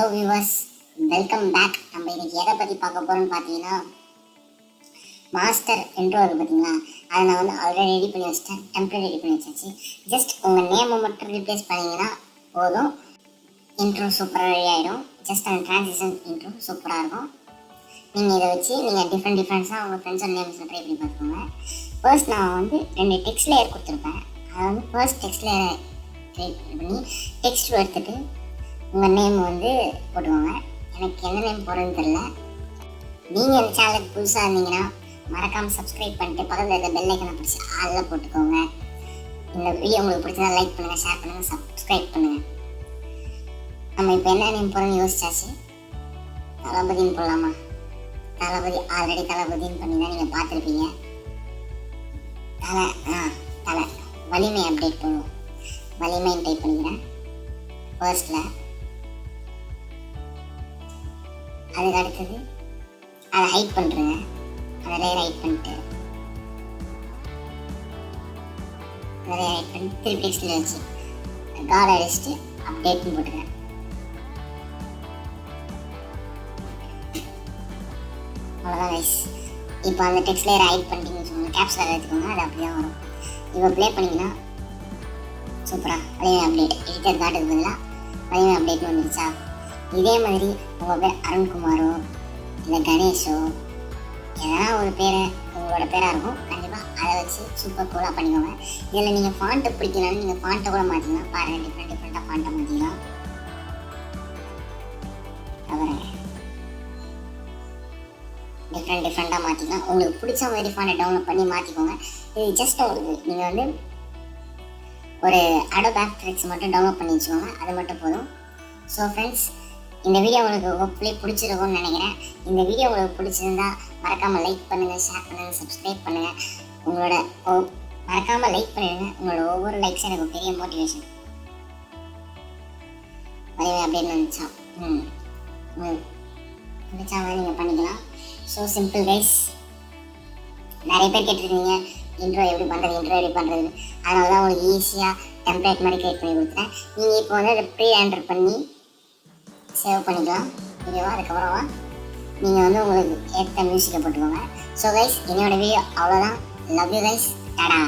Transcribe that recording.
Hello viewers, welcome back. நம்ம இன்னைக்கு எதை பற்றி பார்க்க போகிறோம்னு பார்த்தீங்கன்னா, மாஸ்டர் இன்ட்ரோ இருக்குது பார்த்தீங்களா, அதை நான் வந்து ஆல்ரெடி ரெடி பண்ணி வச்சிட்டேன். டெம்ப்ளேட் ரெடி பண்ணி வச்சாச்சு. ஜஸ்ட் உங்கள் நேமை மட்டும் ரீப்ளேஸ் பண்ணிங்கன்னா போதும், இன்ட்ரோ சூப்பராக ரெடி ஆகிடும். ஜஸ்ட் அந்த ட்ரான்சிஷன் இன்ட்ரோ சூப்பராக இருக்கும். நீங்கள் இதை வச்சு நீங்கள் டிஃப்ரெண்ட்ஸாக உங்கள் ஃப்ரெண்ட்ஸோட நேம்ஸில் ட்ரை பண்ணி பார்த்துக்கோங்க. ஃபர்ஸ்ட் நான் வந்து 2 டெக்ஸ்ட் லேயர் கொடுத்துருப்பேன். அதை வந்து ஃபர்ஸ்ட் டெக்ஸ்ட் லேயரை க்ரியேட் பண்ணி டெக்ஸ்ட் எடுத்துகிட்டு உங்கள் நேம் வந்து போட்டுக்கோங்க. எனக்கு எந்த நேம் போடுறதுன்னு தெரில. நீங்கள் இந்த சேனலுக்கு புதுசாக இருந்தீங்கன்னா மறக்காமல் சப்ஸ்கிரைப் பண்ணிட்டு பக்கத்தில் இருக்க பெல் ஐக்கனை பிடிச்சி ஆளில் போட்டுக்கோங்க. இந்த வீடியோ உங்களுக்கு பிடிச்சதா லைக் பண்ணுங்கள், ஷேர் பண்ணுங்கள், சப்ஸ்கிரைப் பண்ணுங்கள். நம்ம இப்போ என்ன நேம் போகிறோன்னு யோசிச்சாச்சு. தளபதின்னு போடலாமா? தளபதி ஆல்ரெடி தளபதின்னு பண்ணி தான் நீங்கள் பார்த்துருப்பீங்க. தலை வலிமை அப்டேட் பண்ணுவோம். வலிமைன்னு டைப் பண்ணிக்கிறேன் ஃபர்ஸ்ட்டில். அதுக்கு அடுத்தது அதை ஹைட் பண்ணுறேங்க. அதை லேயர் ஹைட் பண்ணிட்டு திருப்பி டெக்ஸ்டில் வச்சு கார்டு அடிச்சுட்டு அப்டேட்னு போட்டுக்கிறேன். அவ்வளோதான் கைஸ். இப்போ அந்த டெக்ஸ்ட் லேயர் ஹைட் பண்ணிட்டீங்கன்னு வச்சுக்கோங்க, கேப்ஸில் எடுத்துக்கோங்க, அது அப்படி தான் வரும். இப்போ ப்ளே பண்ணிங்கன்னா சூப்பராக வலிமை அப்டேட் எடிட்டர் காட்டுக்கு பதிலாக வலிமை அப்டேட்னு வந்துருச்சா? இதே மாதிரி உங்கள் பேர் அருண்குமாரோ இல்லை கணேஷோ ஏன்னா ஒரு பேரை உங்களோட பேராக இருக்கும். கண்டிப்பாக அதை வச்சு சூப்பர் கூலாக பண்ணிக்கோங்க. இதில் நீங்கள் ஃபாண்ட்டை பிடிக்கணும்னு நீங்கள் ஃபாண்ட்டை கூட மாற்றிக்கலாம். பாருங்கள், டிஃப்ரெண்ட்டாக ஃபாண்ட்டை மாற்றிக்கலாம். அப்புறம் டிஃப்ரெண்ட்டாக மாற்றிக்கலாம். உங்களுக்கு பிடிச்ச மாதிரி ஃபாண்ட்டை டவுன்லோட் பண்ணி மாற்றிக்கோங்க. இது ஜஸ்ட் உங்களுக்கு நீங்கள் வந்து ஒரு அடோப் ஆஃப்டர் எஃபெக்ட்ஸ் மட்டும் டவுன்லோட் பண்ணி வச்சுக்கோங்க, அது மட்டும் போதும். ஸோ ஃப்ரெண்ட்ஸ், இந்த வீடியோ உங்களுக்கு ஹோப்ஃபுல்லி பிடிச்சிருக்கும்னு நினைக்கிறேன். இந்த வீடியோ உங்களுக்கு பிடிச்சிருந்தா மறக்காமல் லைக் பண்ணுங்கள், ஷேர் பண்ணுங்கள், சப்ஸ்கிரைப் பண்ணுங்கள். உங்களோட மறக்காமல் லைக் பண்ணிடுங்க. உங்களோட ஒவ்வொரு லைக்ஸும் எனக்கு பெரிய மோட்டிவேஷன். வலிமை அப்படின்னு நினச்சா நினச்சா நீங்கள் பண்ணிக்கலாம். So simple guys. நிறைய பேர் கேட்டிருக்கீங்க இன்ட்ரோ எப்படி பண்ணுறது. அதனால தான் உங்களுக்கு ஈஸியாக டெம்ப்ளேட் மாதிரி கிரியேட் பண்ணி கொடுத்துட்டேன். நீங்கள் இப்போ வந்து அதை ப்ரீ ஆண்டர் பண்ணி சேவ் பண்ணிக்கலாம். ஓகேவா? அதுக்கப்புறமா நீங்கள் வந்து உங்களுக்கு ஏற்ற மியூசிக்கை போட்டுக்கோங்க. ஸோ கைஸ், என்னோட வீடியோ அவ்வளோதான். Love you guys. டாடா.